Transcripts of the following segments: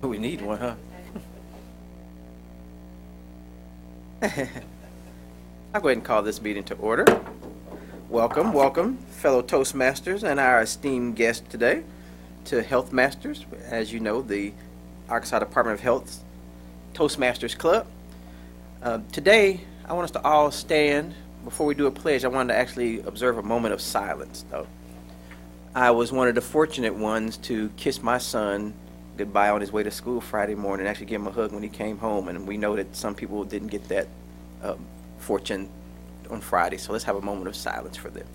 We need one, huh? I'll go ahead and call this meeting to order. Welcome, welcome, fellow Toastmasters and our esteemed guest today to Healthmasters. As you know, the Arkansas Department of Health's Toastmasters Club. Today, I want us to all stand. Before we do a pledge, I wanted to actually observe a moment of silence, though. I was one of the fortunate ones to kiss my son goodbye on his way to school Friday morning, actually give him a hug when he came home, and we know that some people didn't get that fortune on Friday, so let's have a moment of silence for them.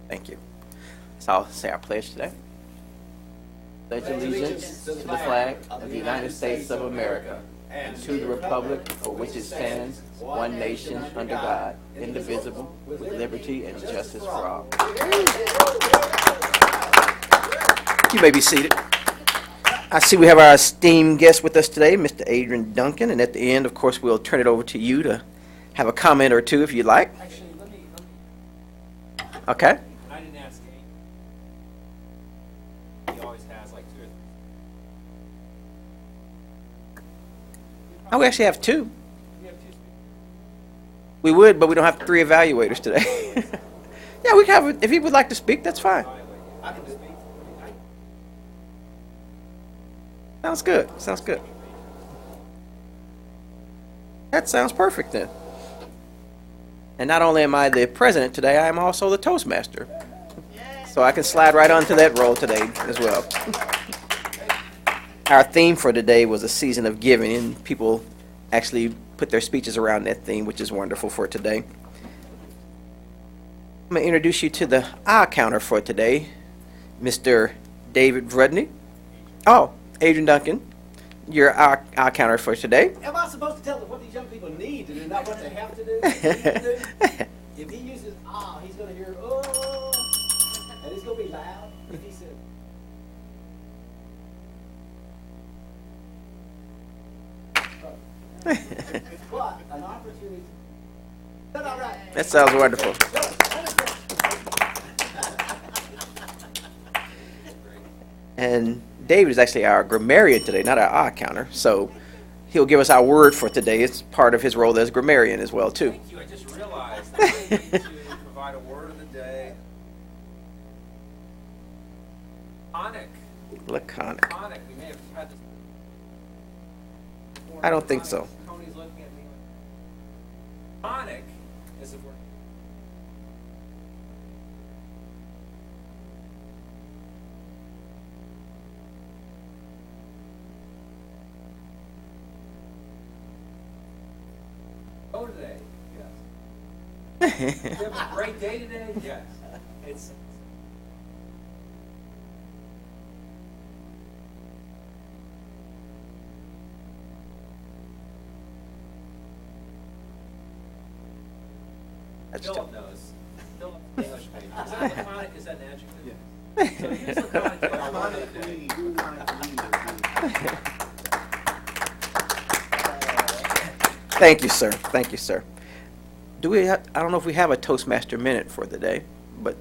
Thank you. So I'll say our pledge today. Pledge allegiance to the flag of the United States of America and to the republic for which it stands, one nation, under God, indivisible, with liberty and justice for all. You may be seated. I see we have our esteemed guest with us today, Mr. Adren Duncan, and at the end, of course, we'll turn it over to you to have a comment or two if you'd like. Actually, let me. Okay. I didn't ask Abe. He always has like two or three. Oh, we actually have two. We have two speakers. We would, but we don't have three evaluators today. Yeah, we can have, if he would like to speak, that's fine. I can speak. Sounds good. Sounds good. That sounds perfect then. And not only am I the president today, I am also the Toastmaster. So I can slide right onto that role today as well. Our theme for today was a season of giving, and people actually put their speeches around that theme, which is wonderful for today. I'm going to introduce you to the eye counter for today, Mr. David Vrudny. Oh, Adrian Duncan, your eye counter for today. Am I supposed to tell them what these young people need to do, not what they have to do? If he uses he's going to hear oh, and it's going to be loud. If he says, what an opportunity. Is that all right? That sounds wonderful. And David is actually our grammarian today, not our eye counter. So he'll give us our word for today. It's part of his role as grammarian as well, too. Thank you. I just realized that I need to provide a word of the day. Laconic. Laconic. Laconic. We may have had this. I don't think so. Tony's looking at me. Laconic is a word. Go today. Yes. You have a great day today? Yes. It's That's Philip knows. Philip English page. Is that laconic? Is that an adjective? Yeah. So here's laconic to our word of the day. Thank you, sir. Thank you, sir. Do we? I don't know if we have a Toastmaster minute for the day, but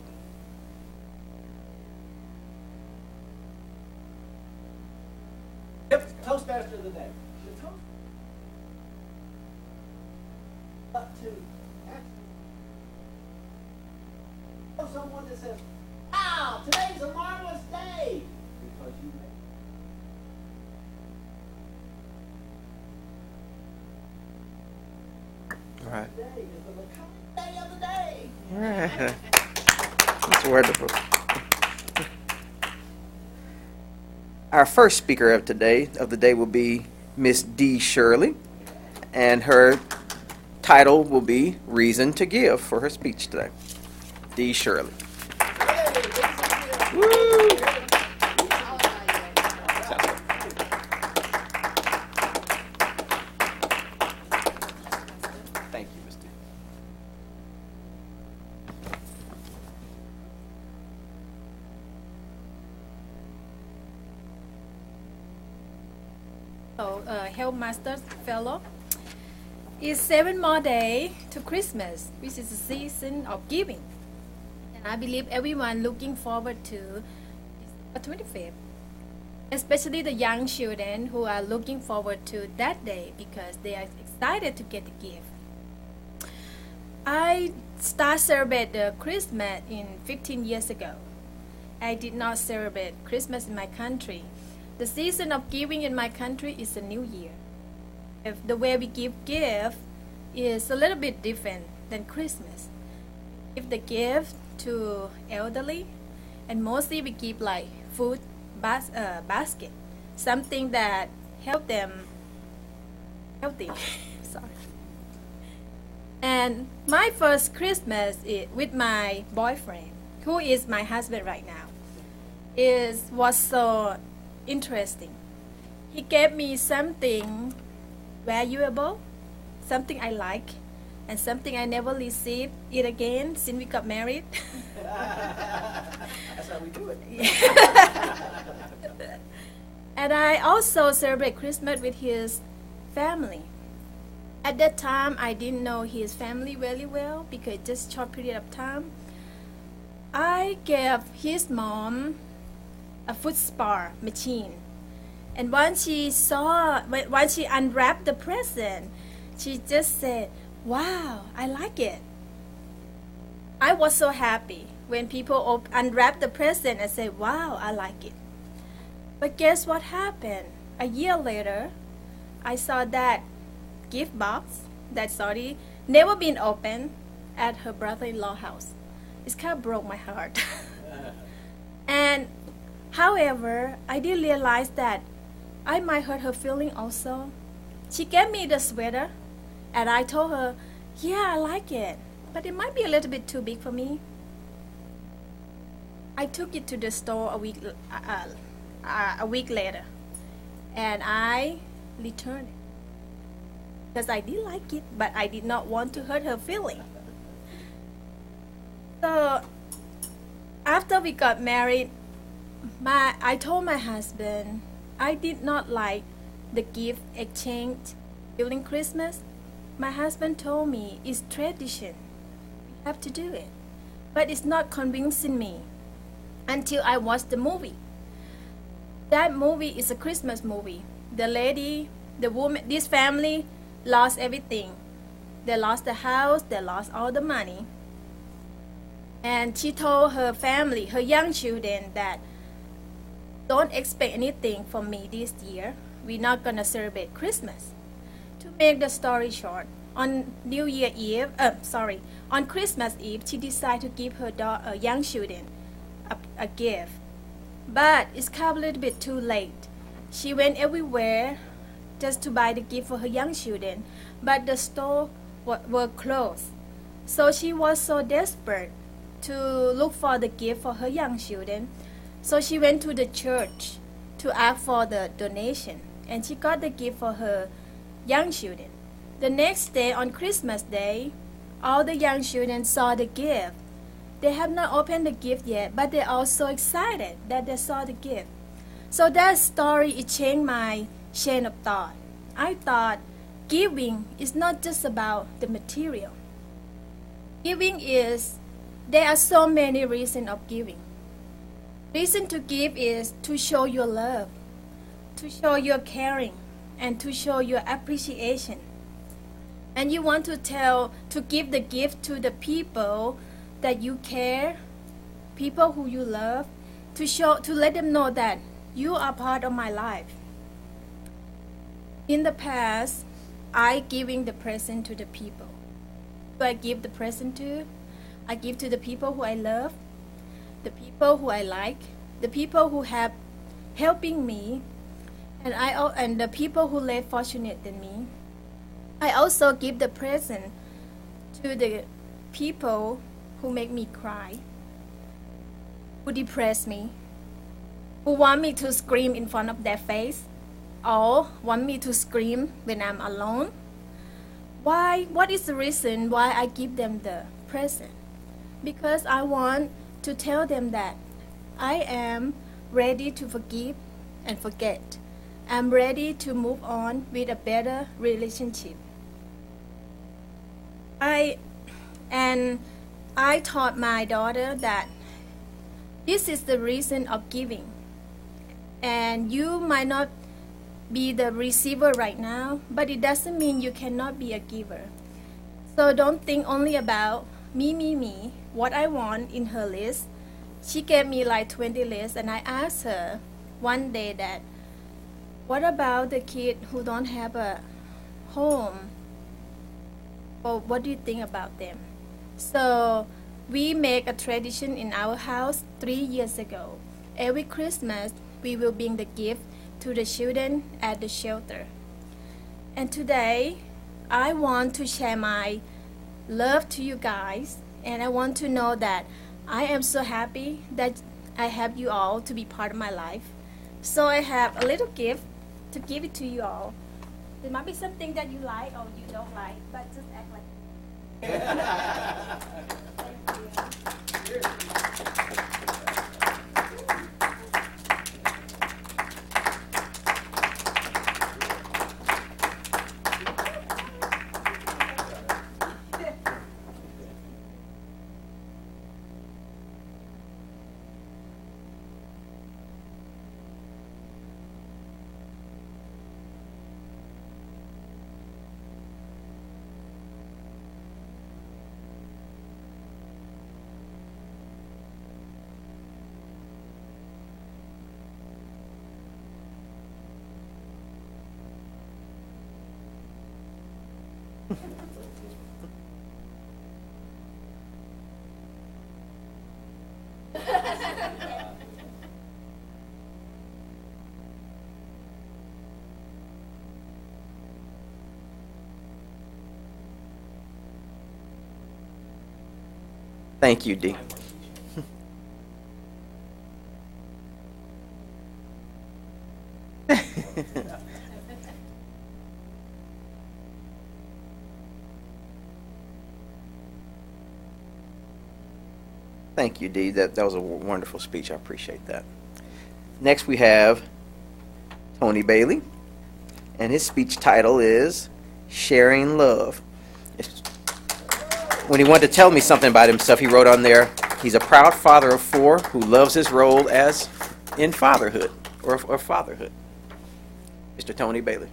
Yep, Toastmaster of the day. The toast. Up to actually someone that says, "Wow, today's a marvelous day," because you made. right. Today is the laconic day of the day. That's wonderful. Our first speaker of the day will be Miss D. Shirley, and her title will be "Reason to Give" for her speech today. D. Shirley. Woo! Thank you, Miss D. Healthmasters Fellow. It's 7 more days to Christmas, which is the season of giving. And I believe everyone looking forward to December 25th. Especially the young children who are looking forward to that day because they are excited to get the gift. I started celebrate the Christmas in 15 years ago. I did not celebrate Christmas in my country. The season of giving in my country is the New Year. If the way we give gift is a little bit different than Christmas. Give the gift to elderly, and mostly we give like food basket, something that help them healthy. Sorry. And my first Christmas with my boyfriend, who is my husband right now, was so interesting. He gave me something valuable, something I like, and something I never received it again since we got married. That's how we do it. And I also celebrate Christmas with his family. At that time, I didn't know his family very well because just short period of time. I gave his mom a food spa machine. And once she unwrapped the present, she just said, "Wow, I like it." I was so happy when people unwrap the present and say, "Wow, I like it." But guess what happened? A year later, I saw that gift box that's already never been opened at her brother-in-law house. It kind of broke my heart. And however, I did realize that I might hurt her feeling also. She gave me the sweater, and I told her, "Yeah, I like it, but it might be a little bit too big for me." I took it to the store a week later, and I returned it because I did like it, but I did not want to hurt her feeling. So after we got married, I told my husband I did not like the gift exchange during Christmas. My husband told me it's tradition. We have to do it. But it's not convincing me until I watched the movie. That movie is a Christmas movie. The woman, this family lost everything. They lost the house, they lost all the money. And she told her family, her young children, that don't expect anything from me this year. We're not gonna celebrate Christmas. To make the story short, on on Christmas Eve, she decided to give her young children a gift. But it's come a little bit too late. She went everywhere just to buy the gift for her young children, but the store were closed. So she was so desperate to look for the gift for her young children. So she went to the church to ask for the donation, and she got the gift for her young children. The next day, on Christmas Day, all the young children saw the gift. They have not opened the gift yet, but they're all so excited that they saw the gift. So that story, it changed my chain of thought. I thought giving is not just about the material. There are so many reasons of giving. Reason to give is to show your love, to show your caring, and to show your appreciation. And you want to give the gift to the people that you care, people who you love, to let them know that you are part of my life. In the past, I giving the present to the people. Who I give the present to? I give to the people who I love, the people who I like, the people who have helping me, and the people who less fortunate than me. I also give the present to the people who make me cry, who depress me, who want me to scream in front of their face, or want me to scream when I'm alone. Why? What is the reason why I give them the present? Because I want to tell them that I am ready to forgive and forget. I'm ready to move on with a better relationship. I and I taught my daughter that this is the reason of giving. And you might not be the receiver right now, but it doesn't mean you cannot be a giver. So don't think only about me, what I want in her list. She gave me like 20 lists, and I asked her one day that, what about the kid who don't have a home? Or what do you think about them? So we make a tradition in our house 3 years ago. Every Christmas, we will bring the gift to the children at the shelter. And today, I want to share my love to you guys, and I want to know that I am so happy that I have you all to be part of my life. So I have a little gift to give it to you all. There might be something that you like or you don't like, but just act like Thank you. Thank you, Dee. Thank you, Dee. That was a wonderful speech. I appreciate that. Next, we have Toney Bailey, and his speech title is Sharing Love. When he wanted to tell me something about himself, he wrote on there, he's a proud father of 4 who loves his role as in fatherhood or fatherhood. Mr. Toney Bailey.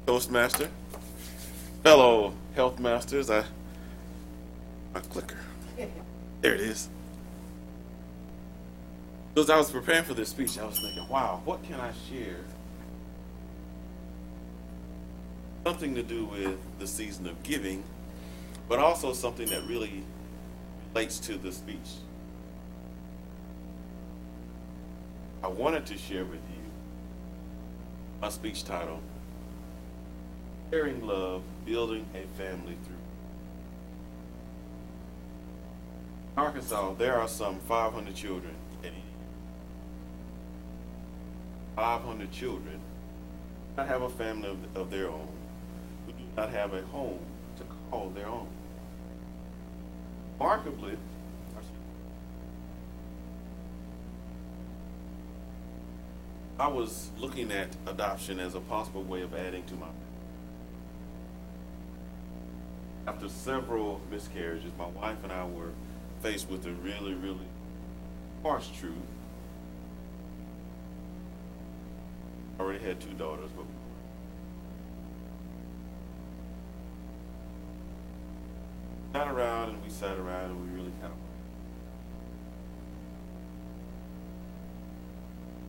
Toastmaster, fellow Healthmasters, my clicker. There it is. As I was preparing for this speech, I was thinking, wow, what can I share? Something to do with the season of giving, but also something that really relates to the speech. I wanted to share with you my speech title, Sharing Love, Building a Family Through. In Arkansas, there are some 500 children at any 500 children who do not have a family of their own, who do not have a home to call their own. Remarkably, I was looking at adoption as a possible way of adding to my. After several miscarriages, my wife and I were faced with a really, really harsh truth. I already had 2 daughters, but we sat around and we really kind of.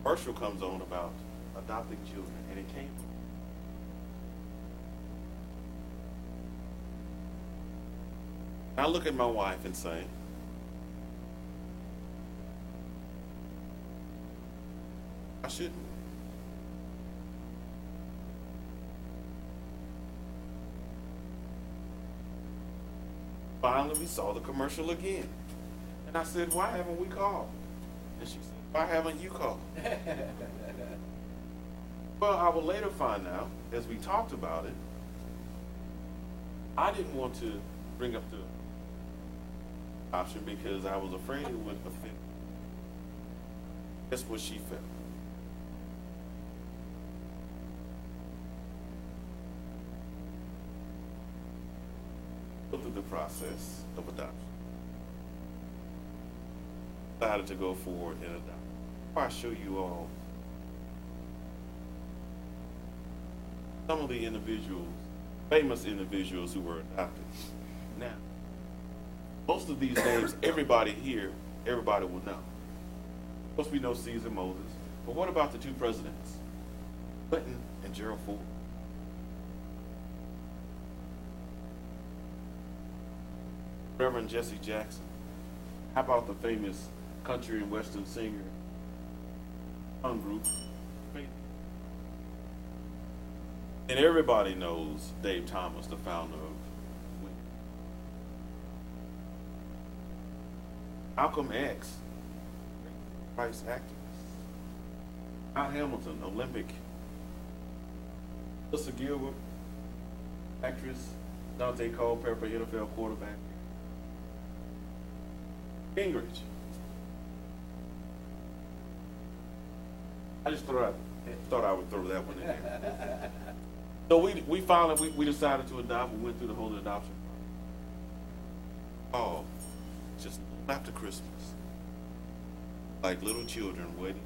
Commercial comes on about adopting children, and it came. I look at my wife and say, I shouldn't. Finally, we saw the commercial again. And I said, why haven't we called? And she said, why haven't you called? Well, I will later find out, as we talked about it, I didn't want to bring up the option because I was afraid it would offend. That's what she felt. the process of adoption. Decided to go forward and adopt. Before I show you all some of the individuals, famous individuals who were adopted. Now, most of these names, everybody here, everybody will know. Of course, we know Caesar, Moses, but what about the two presidents, Clinton and Gerald Ford? Reverend Jesse Jackson. How about the famous country and western singer, young group? And everybody knows Dave Thomas, the founder of Wing. Malcolm X, rights activist. Al Hamilton, Olympic. Melissa Gilbert, actress. Dante Culpepper, NFL quarterback. Gingrich. I just thought I would throw that one in there. So we finally decided to adopt. We went through the whole adoption. Oh, just after Christmas, like little children waiting.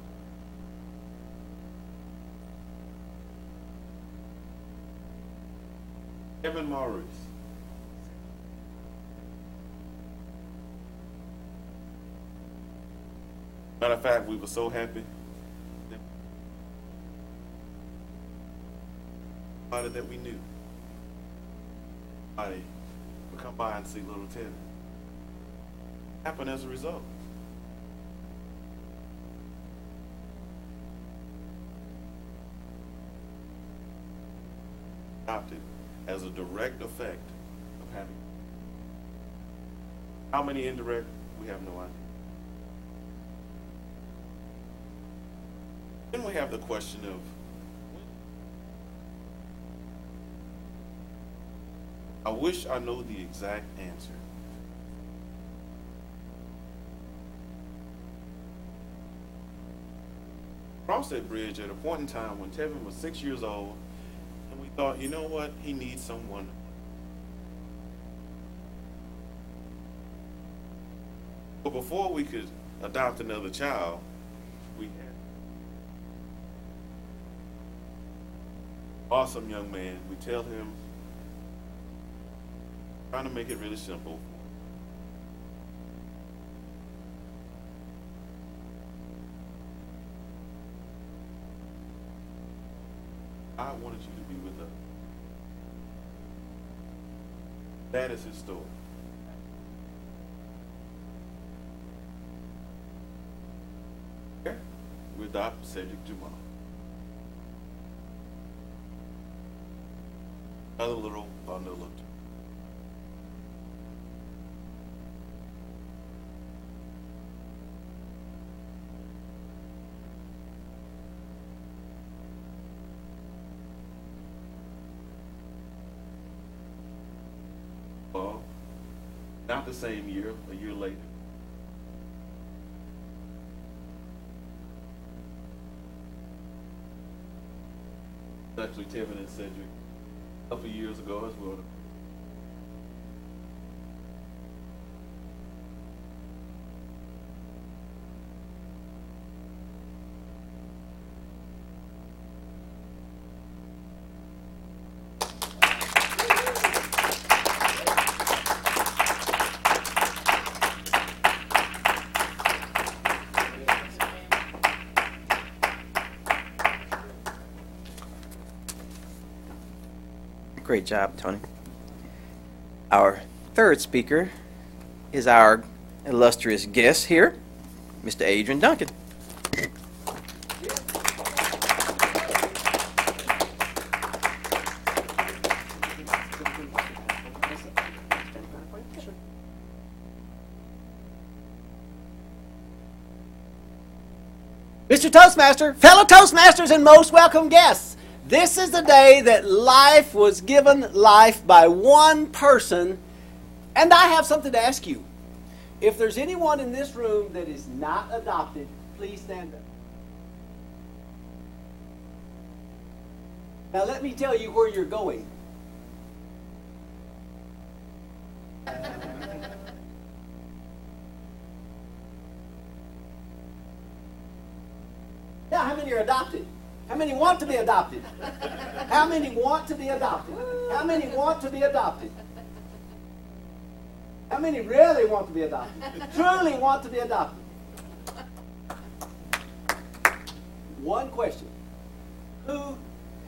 Evan Maurice. Matter of fact, we were so happy that we knew. Somebody would come by and see little Teddy. Happened as a result. Adopted as a direct effect of having. How many indirect? We have no idea. Then we have the question of I wish I know the exact answer. Crossed that bridge at a point in time when Tevin was 6 years old, and we thought, you know what, he needs someone. But before we could adopt another child, we had awesome young man. We tell him, trying to make it really simple. I wanted you to be with us. That is his story. Okay? We adopt Cedric Jamal. Another little bundle of not the same year, a year later. Actually, Tevin and Cedric a couple of years ago as well. Great job, Tony. Our third speaker is our illustrious guest here, Mr. Adren Duncan. Mr. Toastmaster, fellow Toastmasters, and most welcome guests. This is the day that life was given life by one person, and I have something to ask you. If there's anyone in this room that is not adopted, please stand up. Now let me tell you where you're going. Now, how many are adopted? How many want to be adopted? How many want to be adopted? How many want to be adopted? How many really want to be adopted? Truly want to be adopted? One question. Who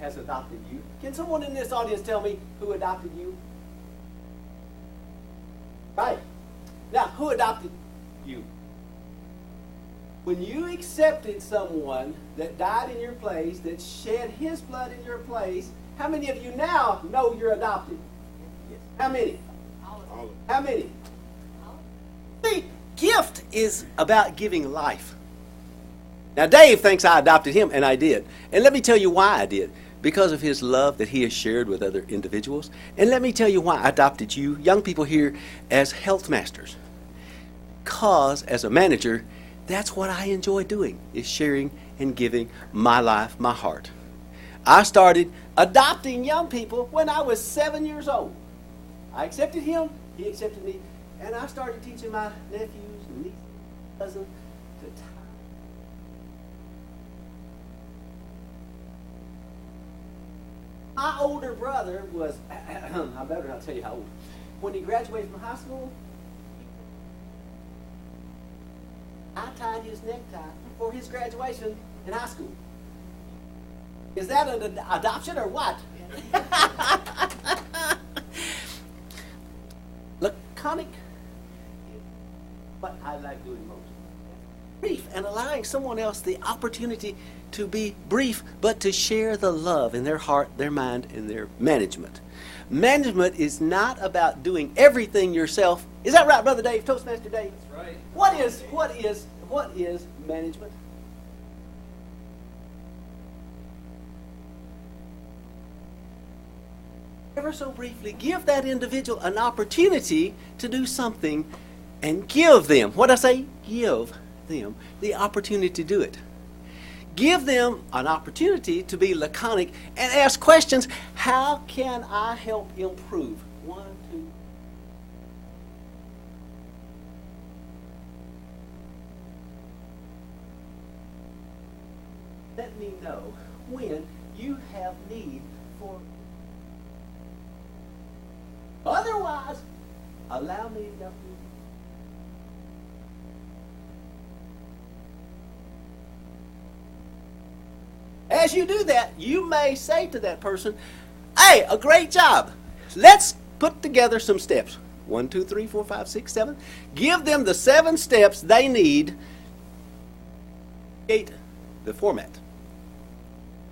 has adopted you? Can someone in this audience tell me who adopted you? Right. Now, who adopted you? When you accepted someone that died in your place, that shed his blood in your place, how many of you now know you're adopted? Yes. How many? All of them. How many? See, gift is about giving life. Now, Dave thinks I adopted him, and I did. And let me tell you why I did. Because of his love that he has shared with other individuals. And let me tell you why I adopted you, young people here, as Healthmasters. Because, as a manager, that's what I enjoy doing, is sharing and giving my life, my heart. I started adopting young people when I was 7 years old. I accepted him, he accepted me, and I started teaching my nephews and nieces, cousins to tie. My older brother was, I better not tell you how old, when he graduated from high school, I tied his necktie for his graduation in high school. Is that an adoption or what? Laconic is what I like doing most. Brief, and allowing someone else the opportunity to be brief, but to share the love in their heart, their mind, and their management. Management is not about doing everything yourself. Is that right, Brother Dave, Toastmaster Dave? That's right. What is management? Ever so briefly, give that individual an opportunity to do something and give them, what I say, give them the opportunity to do it. Give them an opportunity to be laconic and ask questions. How can I help improve? 1, 2. Let me know when you have need for. Otherwise, allow me to help you. As you do that, you may say to that person, hey, a great job. Let's put together some steps. 1, 2, 3, 4, 5, 6, 7. Give them the 7 steps they need to create the format.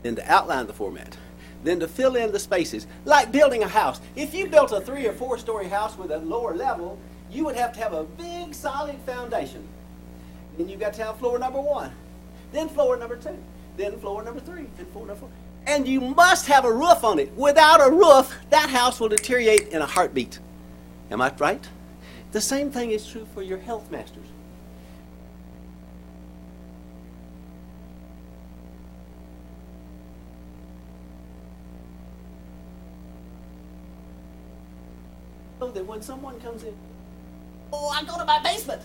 Then to outline the format. Then to fill in the spaces. Like building a house. If you built a 3 or 4 story house with a lower level, you would have to have a big solid foundation. Then you've got to have floor number 1. Then floor number 2. Then floor number 3, then floor number 4. And you must have a roof on it. Without a roof, that house will deteriorate in a heartbeat. Am I right? The same thing is true for your Healthmasters. So that when someone comes in, oh, I go to my basement.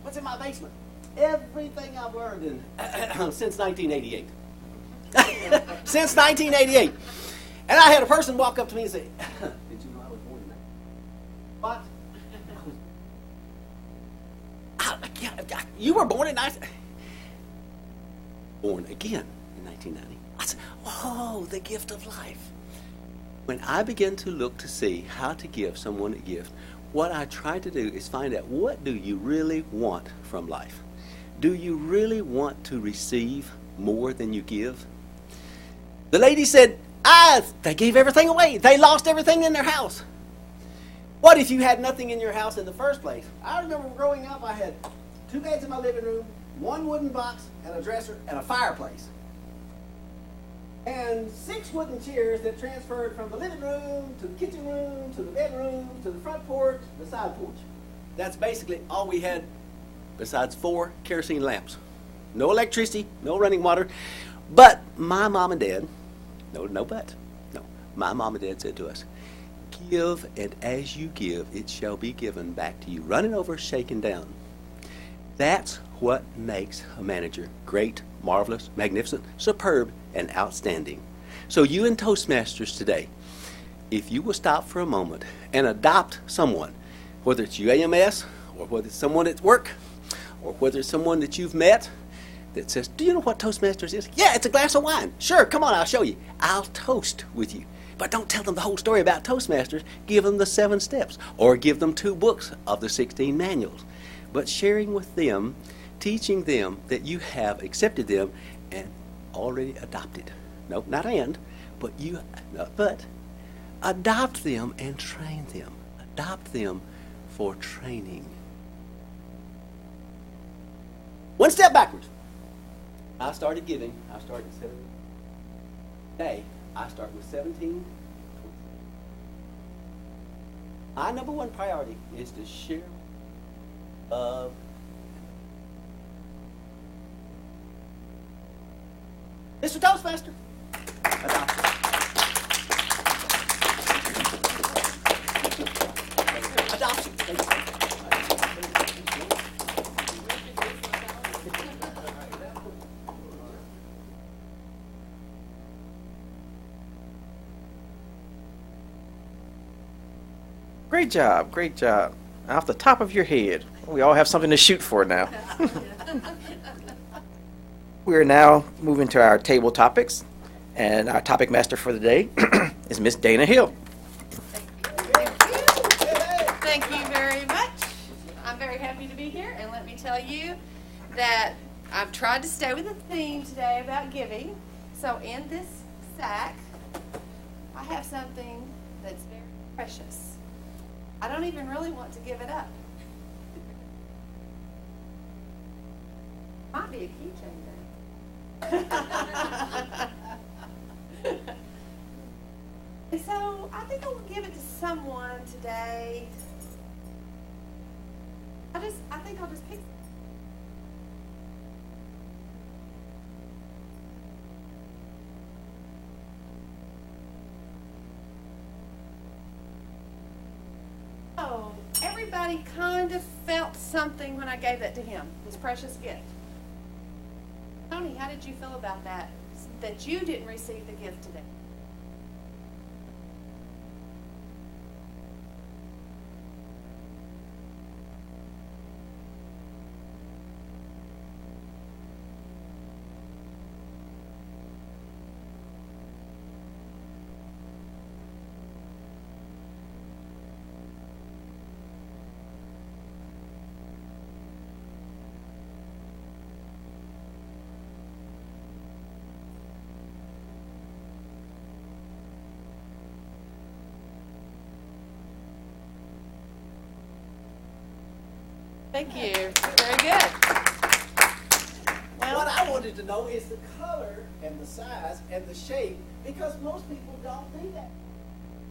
What's in my basement? Everything I've learned since 1988. Since 1988. And I had a person walk up to me and say, did you know I was born in that? What? You were born in 19... Born again in 1990. I said, oh, the gift of life. When I begin to look to see how to give someone a gift, what I try to do is find out, what do you really want from life? Do you really want to receive more than you give? The lady said, they gave everything away. They lost everything in their house. What if you had nothing in your house in the first place? I remember growing up, I had 2 beds in my living room, 1 wooden box, and a dresser, and a fireplace. And 6 wooden chairs that transferred from the living room to the kitchen room to the bedroom to the front porch, the side porch. That's basically all we had, besides 4 kerosene lamps. No electricity, no running water. But my mom and dad, my mom and dad said to us, give, and as you give, it shall be given back to you. Running over, shaken down. That's what makes a manager great, marvelous, magnificent, superb, and outstanding. So you in Toastmasters today, if you will stop for a moment and adopt someone, whether it's UAMS or whether it's someone at work or whether it's someone that you've met that says, do you know what Toastmasters is? Yeah, it's a glass of wine. Sure, come on, I'll show you. I'll toast with you. But don't tell them the whole story about Toastmasters. Give them the 7 steps or give them 2 books of the 16 manuals. But sharing with them, teaching them that you have accepted them and already adopted. No, not and, but adopt them and train them. Adopt them for training. One step backwards. I started giving. I started at 17. Today, I start with 17. My number 1 priority is to share love. Mr. Toastmaster. Adoption. Adoption. Great job, great job. Off the top of your head, we all have something to shoot for now. We're now moving to our table topics, and our topic master for the day is Miss Dana Hill. Thank you very much. I'm very happy to be here, and let me tell you that I've tried to stay with the theme today about giving. So in this sack, I have something that's very precious. I don't even really want to give it up. Might be a keychain then. And so I think I will give it to someone today. I think I'll just pick. Oh, everybody kind of felt something when I gave that to him, his precious gift. Toney, how did you feel about that? That you didn't receive the gift today? Thank you. Very good. What I wanted to know is the color and the size and the shape, because most people don't do that.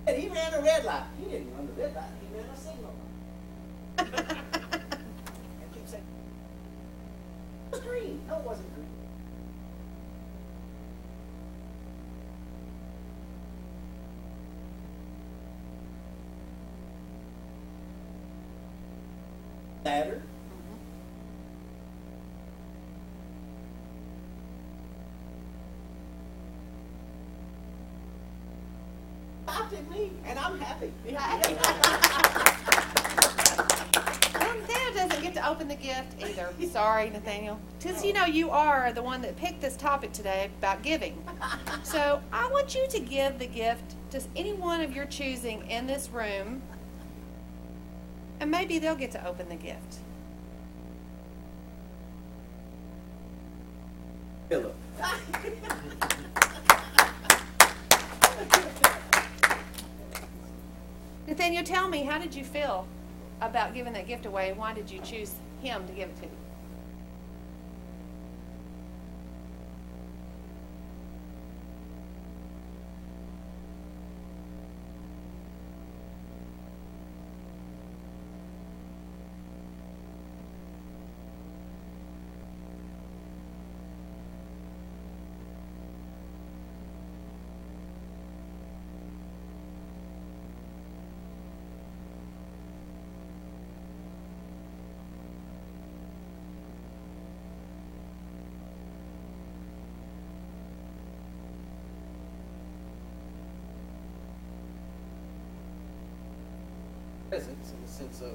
And he ran a red light. He didn't run the red light. He ran a signal light. And keep saying, it was green. No, it wasn't green. Ladder. Adopted me, and I'm happy. Nathaniel doesn't get to open the gift either. Sorry, Nathaniel. Because you know you are the one that picked this topic today about giving. So I want you to give the gift to any one of your choosing in this room. And maybe they'll get to open the gift. Philip. Nathaniel, tell me, how did you feel about giving that gift away? Why did you choose him to give it to? presence in the sense of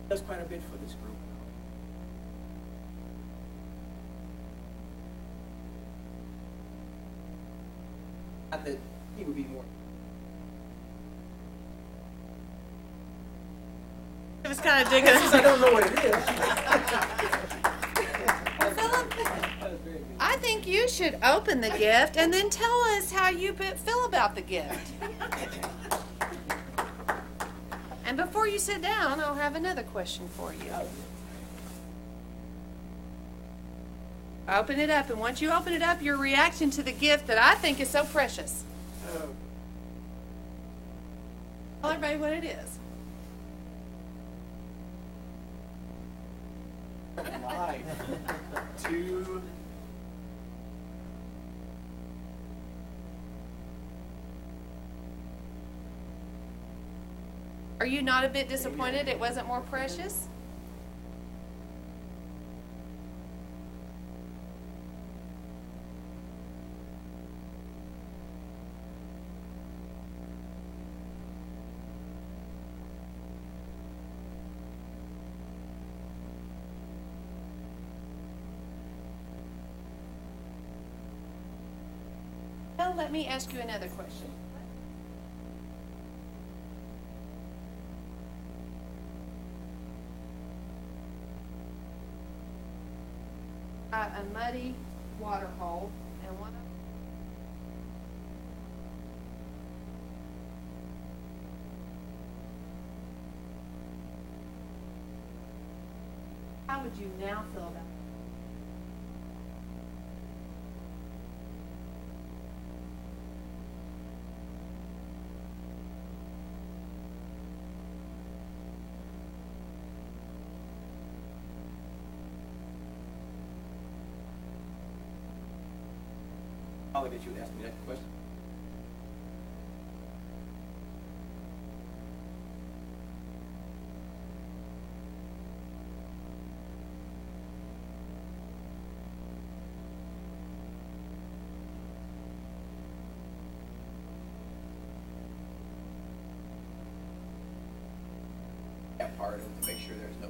does quite a bit for this group. Not that he would be more. It was kind of digging. I don't know what it is. I think you should open the gift and then tell us how you feel about the gift. And before you sit down, I'll have another question for you. Open it up, and once you open it up, your reaction to the gift that I think is so precious. Tell everybody what it is. Life. Two. Are you not a bit disappointed it wasn't more precious? Well, let me ask you another question. A muddy water hole, and one of how would you now feel about it? I'll get you to ask me that question. That part of it to make sure there's no.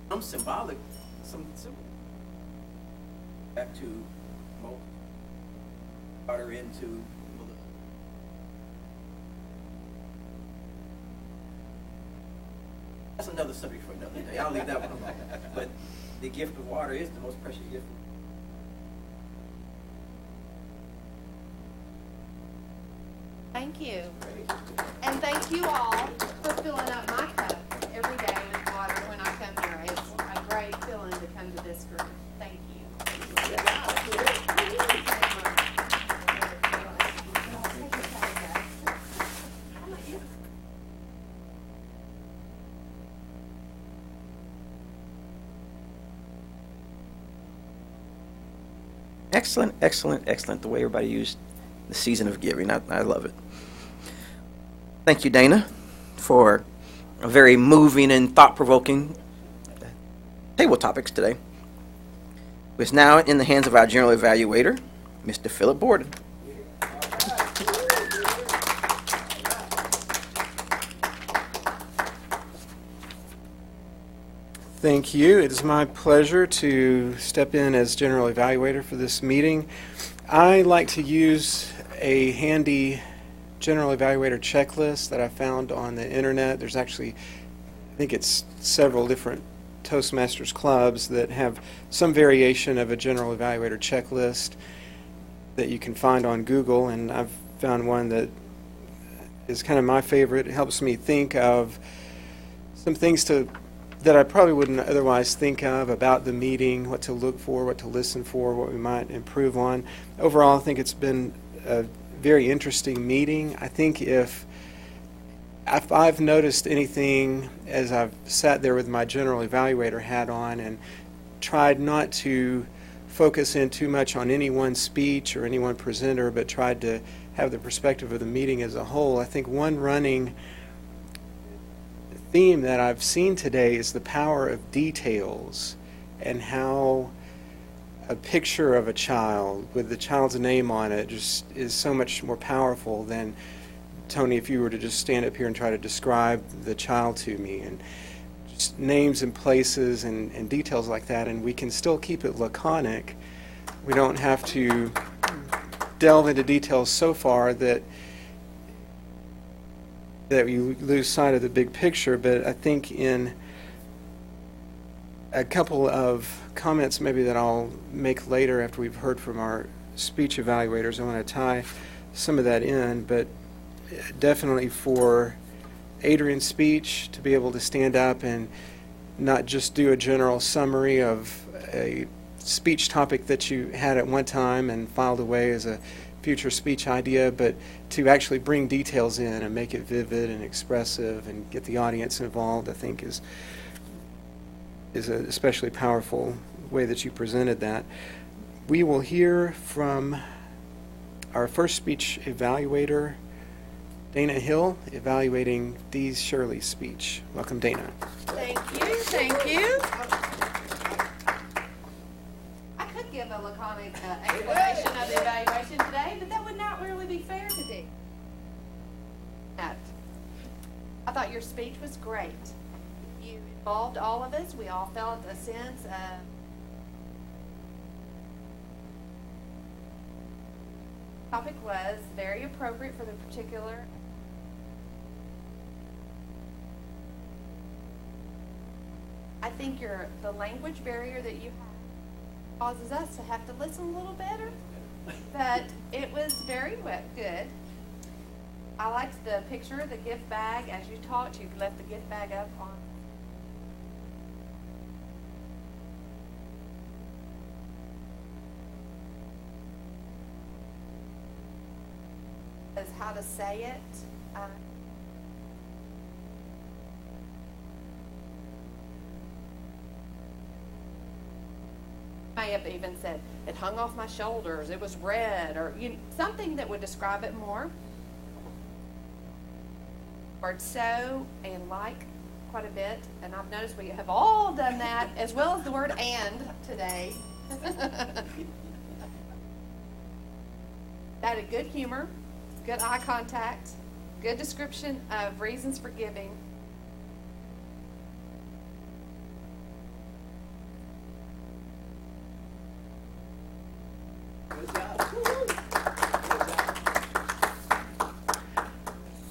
Some symbolic, some symbol. Back to molten water into. That's another subject for another day. I'll leave that one alone. But the gift of water is the most precious gift. Thank you. And thank you all for filling up my cup every day with water when I come here. It's a great feeling to come to this group. Thank you. Excellent, excellent, excellent. The way everybody used the season of giving. I love it. Thank you, Dana, for a very moving and thought-provoking table topics today. It's now in the hands of our general evaluator, Mr. Philip Borden. Thank you. It is my pleasure to step in as general evaluator for this meeting. I like to use a handy general evaluator checklist that I found on the internet. There's actually, I think it's several different Toastmasters clubs that have some variation of a general evaluator checklist that you can find on Google, and I've found one that is kind of my favorite. It helps me think of some things that I probably wouldn't otherwise think of about the meeting, what to look for, what to listen for, what we might improve on. Overall, I think it's been a very interesting meeting. I think if I've noticed anything as I've sat there with my general evaluator hat on and tried not to focus in too much on any one speech or any one presenter, but tried to have the perspective of the meeting as a whole. I think one running theme that I've seen today is the power of details, and how a picture of a child with the child's name on it just is so much more powerful than, Toney, if you were to just stand up here and try to describe the child to me, and just names and places and details like that, and we can still keep it laconic. We don't have to delve into details so far that you lose sight of the big picture. But I think in a couple of comments maybe that I'll make later after we've heard from our speech evaluators, I want to tie some of that in, but definitely for Adren's speech to be able to stand up and not just do a general summary of a speech topic that you had at one time and filed away as a future speech idea, but to actually bring details in and make it vivid and expressive and get the audience involved, I think is an especially powerful way that you presented that. We will hear from our first speech evaluator, Dana Hill, evaluating Dee Shirley's speech. Welcome, Dana. Thank you, thank you. I could give a laconic explanation of the evaluation today, but that would not really be fair to Dee. I thought your speech was great. You involved all of us. We all felt a sense of topic was very appropriate for the particular. I think the language barrier that you have causes us to have to listen a little better, but it was very good. I liked the picture of the gift bag. As you talked, you left the gift bag up on as how to say it. May have even said it hung off my shoulders, it was red, or something that would describe it more. Word so and like quite a bit, and I've noticed we have all done that, as well as the word and today. That had good humor, good eye contact, good description of reasons for giving.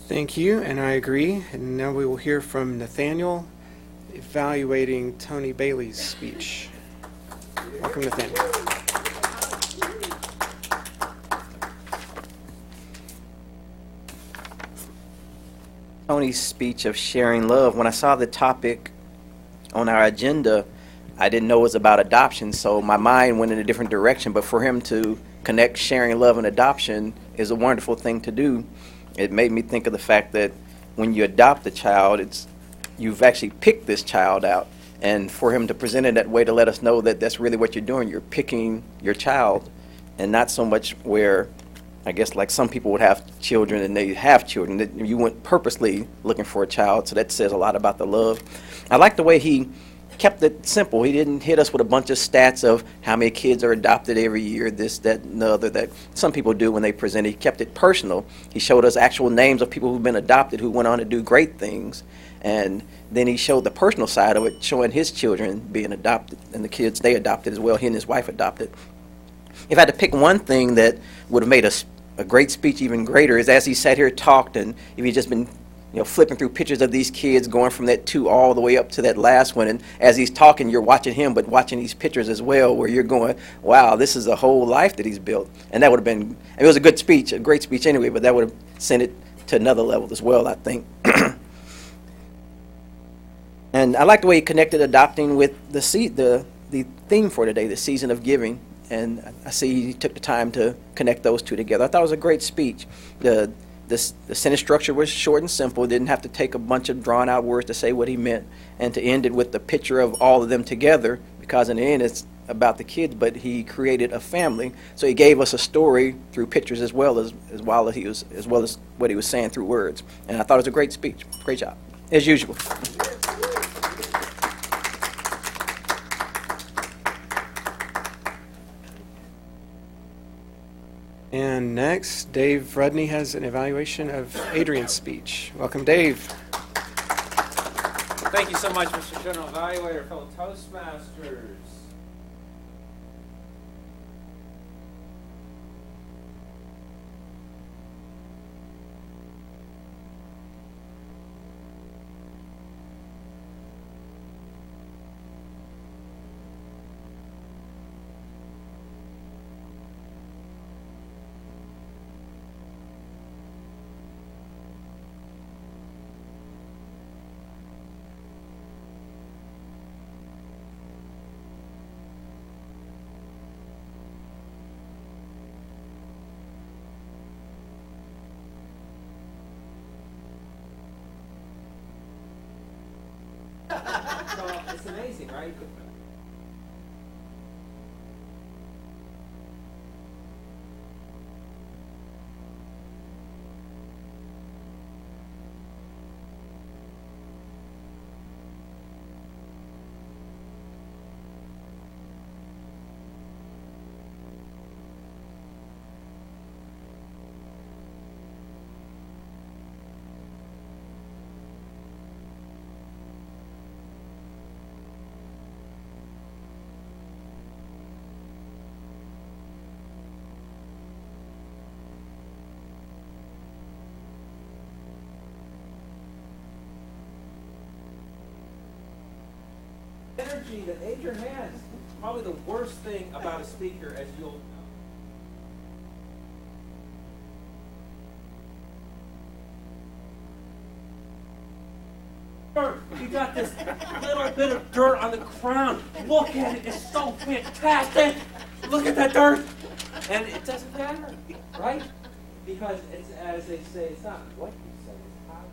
Thank you, and I agree. And now we will hear from Nathaniel evaluating Toney Bailey's speech. Welcome, Nathaniel. Toney's speech of sharing love. When I saw the topic on our agenda, I didn't know it was about adoption, so my mind went in a different direction. But for him to connect sharing love and adoption is a wonderful thing to do. It made me think of the fact that when you adopt a child, you've actually picked this child out. And for him to present it that way to let us know that that's really what you're doing. You're picking your child, and not so much where, I guess, like some people would have children and they have children, that you went purposely looking for a child. So that says a lot about the love. I like the way he kept it simple. He didn't hit us with a bunch of stats of how many kids are adopted every year, this, that, and the other, that some people do when they present. He kept it personal. He showed us actual names of people who've been adopted who went on to do great things. And then he showed the personal side of it, showing his children being adopted and the kids they adopted as well. He and his wife adopted. If I had to pick one thing that would have made a great speech even greater, is as he sat here talked, and if he'd just been flipping through pictures of these kids, going from that 2 all the way up to that last one. And as he's talking, you're watching him, but watching these pictures as well, where you're going, wow, this is a whole life that he's built. And that would have been, it was a good speech, a great speech anyway, but that would have sent it to another level as well, I think. And I like the way he connected adopting with the theme for today, the season of giving. And I see he took the time to connect those two together. I thought it was a great speech. The sentence structure was short and simple. Didn't have to take a bunch of drawn out words to say what he meant. And to end it with the picture of all of them together, because in the end it's about the kids, but he created a family. So he gave us a story through pictures as well as what he was saying through words. And I thought it was a great speech. Great job, as usual. And next, Dave Rudney has an evaluation of Adrian's speech. Welcome, Dave. Thank you so much, Mr. General Evaluator, fellow Toastmasters. So it's amazing, right? Energy that Adren has, probably the worst thing about a speaker, as you'll know. You got this little bit of dirt on the crown. Look at it, it's so fantastic. Look at that dirt. And it doesn't matter, right? Because it's, as they say, it's not what you say, it's how.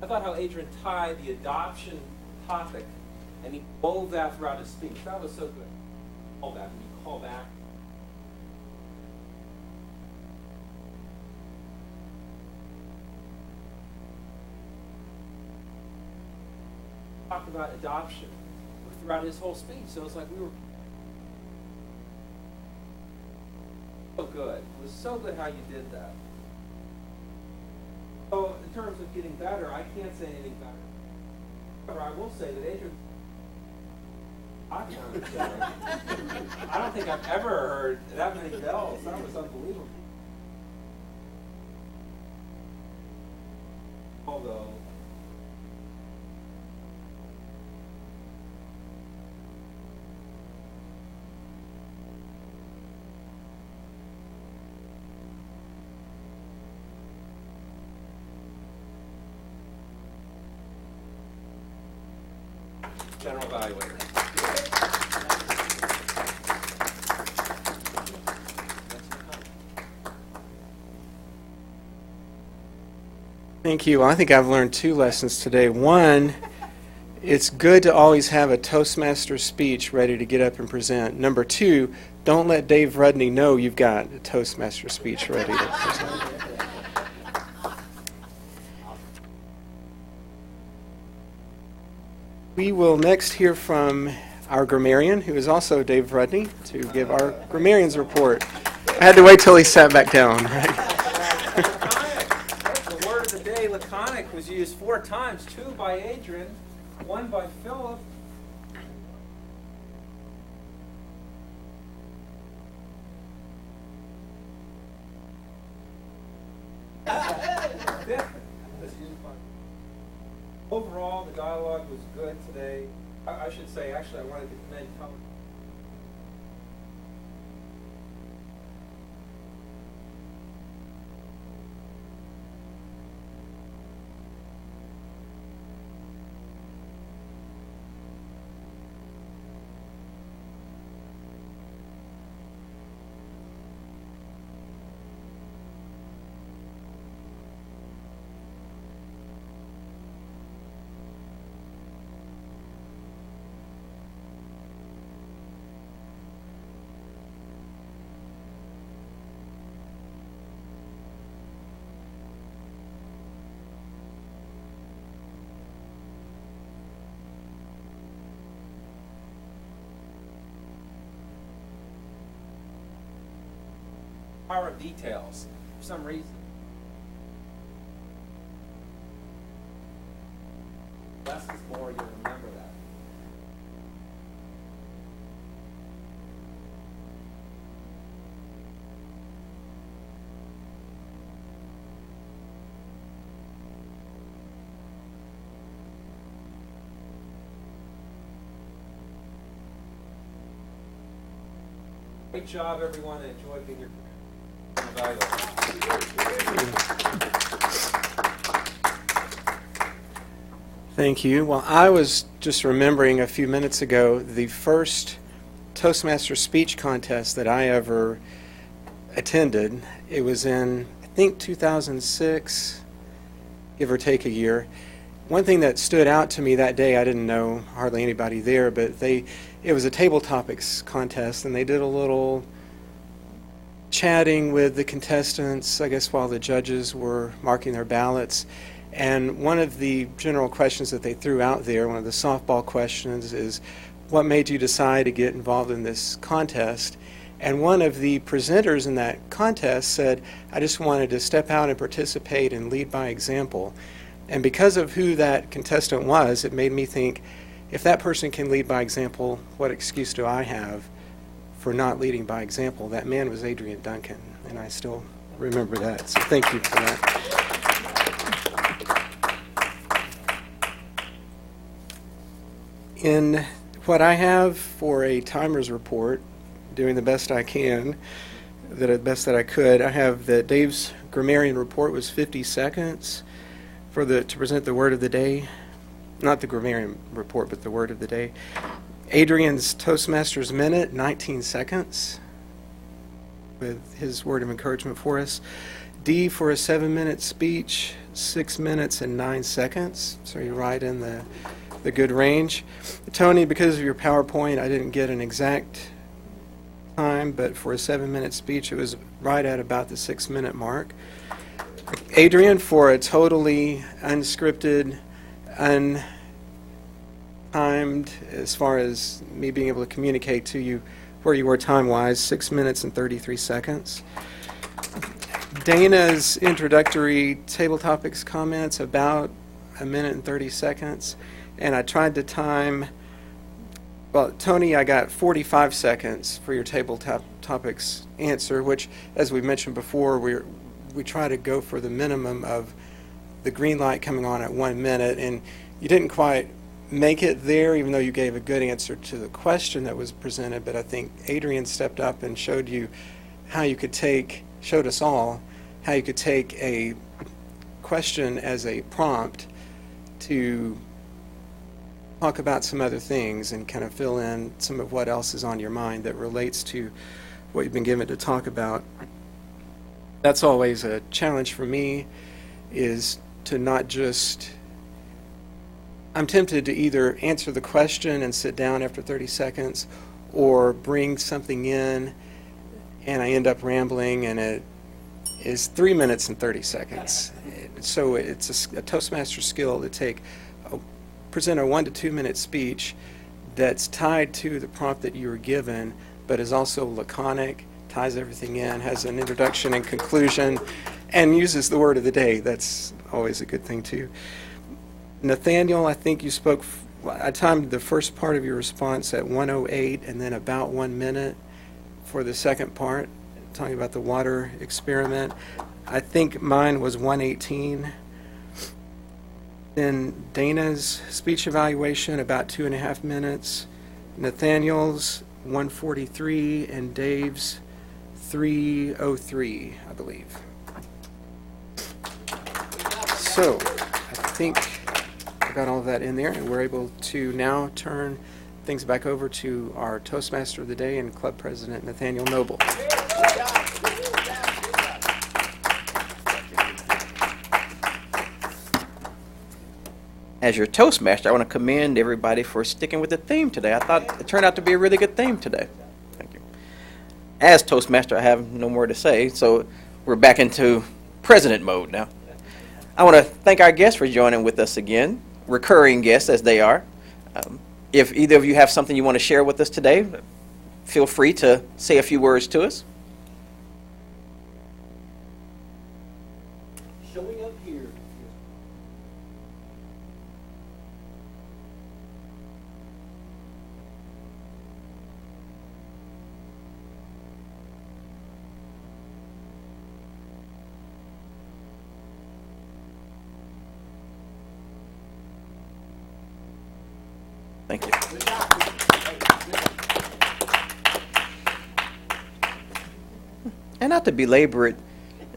I thought how Adren tied the adoption topic, and he wove that throughout his speech. That was so good. All that, and you call back. Talked about adoption throughout his whole speech, so it's like we were so good. It was so good how you did that. So in terms of getting better, I can't say anything better. However, I will say that Adren, I don't think I've ever heard that many bells. That was unbelievable. Although General Evaluator. Thank you. Well, I think I've learned two lessons today. One, it's good to always have a Toastmaster speech ready to get up and present. Number two, don't let Dave Rudney know you've got a Toastmaster speech ready to present. We will next hear from our grammarian, who is also Dave Rudney, to give our grammarian's report. I had to wait till he sat back down, right? The word of the day, laconic, was used 4 times, 2 by Adren, 1 by Philip. Overall, the dialogue was good today. I should say, actually, I wanted to commend Toney. power of details for some reason. Less is more, you remember that. Great job, everyone, and enjoy being your valuable. Thank you. Well, I was just remembering a few minutes ago the first Toastmaster speech contest that I ever attended. It was in, I think, 2006, give or take a year. One thing that stood out to me that day, I didn't know hardly anybody there, but it was a table topics contest, and they did a little chatting with the contestants, I guess, while the judges were marking their ballots. And one of the general questions that they threw out there, one of the softball questions, is what made you decide to get involved in this contest? And one of the presenters in that contest said, I just wanted to step out and participate and lead by example. And because of who that contestant was, it made me think, if that person can lead by example, what excuse do I have for not leading by example? That man was Adren Duncan, and I still remember that. So thank you for that. In what I have for a timer's report, doing the best I can, the best that I could, I have that Dave's grammarian report was 50 seconds to present the word of the day. Not the grammarian report, but the word of the day. Adrian's Toastmasters minute, 19 seconds, with his word of encouragement for us. D for a 7-minute speech, 6 minutes and 9 seconds. So you're right in the good range. Toney, because of your PowerPoint, I didn't get an exact time, but for a 7-minute speech, it was right at about the 6-minute mark. Adrian, for a totally unscripted, untimed, as far as me being able to communicate to you where you were time-wise, 6 minutes and 33 seconds. Dana's introductory table topics comments, about 1 minute and 30 seconds. And I tried to time, well, Toney, I got 45 seconds for your table topics answer, which, as we mentioned before, we try to go for the minimum of the green light coming on at 1 minute, and you didn't quite make it there, even though you gave a good answer to the question that was presented. But I think Adrian stepped up and showed you how you could showed us all how you could take a question as a prompt to talk about some other things and kind of fill in some of what else is on your mind that relates to what you've been given to talk about. That's always a challenge for me, is to not just, I'm tempted to either answer the question and sit down after 30 seconds or bring something in and I end up rambling and it is 3 minutes and 30 seconds. So it's a Toastmaster skill to present a 1 to 2 minute speech that's tied to the prompt that you were given, but is also laconic, ties everything in, has an introduction and conclusion, and uses the word of the day. That's always a good thing too. Nathaniel, I think you spoke, I timed the first part of your response at 1:08 and then about 1 minute for the second part, talking about the water experiment. I think mine was 1:18. Then Dana's speech evaluation, about 2.5 minutes. Nathaniel's 1:43 and Dave's 3:03, I believe. So I think I got all of that in there, and we're able to now turn things back over to our Toastmaster of the Day and Club President Nathaniel Noble. As your Toastmaster, I want to commend everybody for sticking with the theme today. I thought it turned out to be a really good theme today. Thank you. As Toastmaster, I have no more to say, so we're back into president mode now. I want to thank our guests for joining with us again, recurring guests as they are. If either of you have something you want to share with us today, feel free to say a few words to us. showing up here. Thank you. And not to belabor it,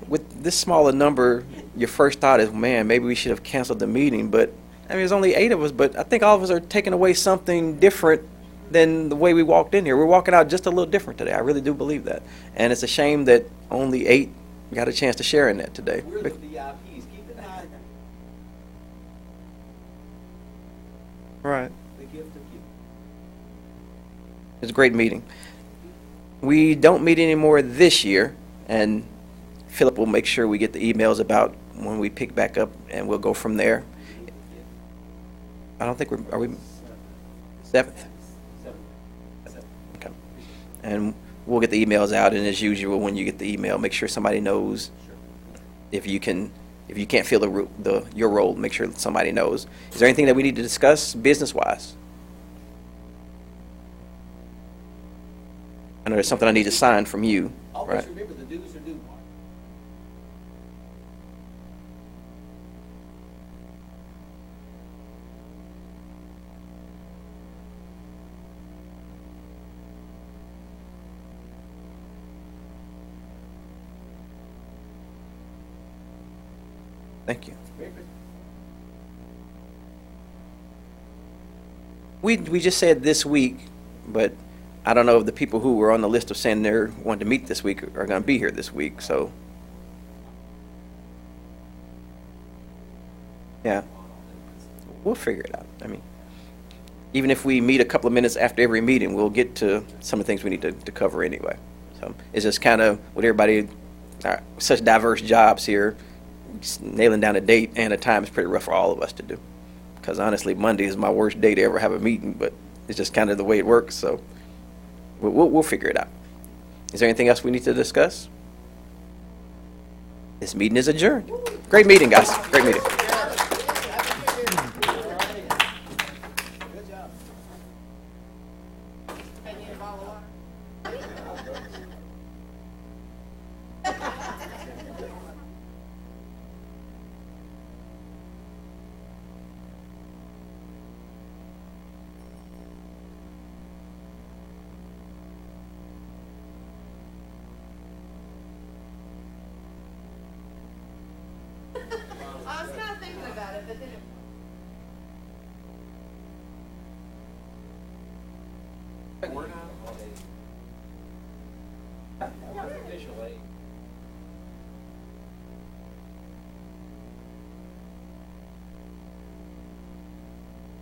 with this smaller number, your first thought is, man, maybe we should have canceled the meeting. But I mean, there's only 8 of us, but I think all of us are taking away something different than the way we walked in here. We're walking out just a little different today. I really do believe that. And it's a shame that only 8 got a chance to share in that today. We're the VIPs. Keep in mind Right. the gift of giving. It's a great meeting. We don't meet anymore this year, and Philip will make sure we get the emails about when we pick back up, and we'll go from there. I don't think are we 7th? Okay. And we'll get the emails out, and as usual, when you get the email, make sure somebody knows. If you can't fill your role, make sure somebody knows. Is there anything that we need to discuss business-wise? I know there's something I need to sign from you, Always right? remember the dues are due, Mark. Thank you. Merry Christmas. We just said this week, but I don't know if the people who were on the list of saying they wanted to meet this week are going to be here this week, so. Yeah. We'll figure it out. I mean, even if we meet a couple of minutes after every meeting, we'll get to some of the things we need to cover anyway. So it's just kind of with everybody, such diverse jobs here, just nailing down a date and a time is pretty rough for all of us to do. Because honestly, Monday is my worst day to ever have a meeting, but it's just kind of the way it works, so. We'll figure it out. Is there anything else we need to discuss? This meeting is adjourned. Great meeting, guys. Great meeting. Good job. I was kind of thinking about it, but then it. We're not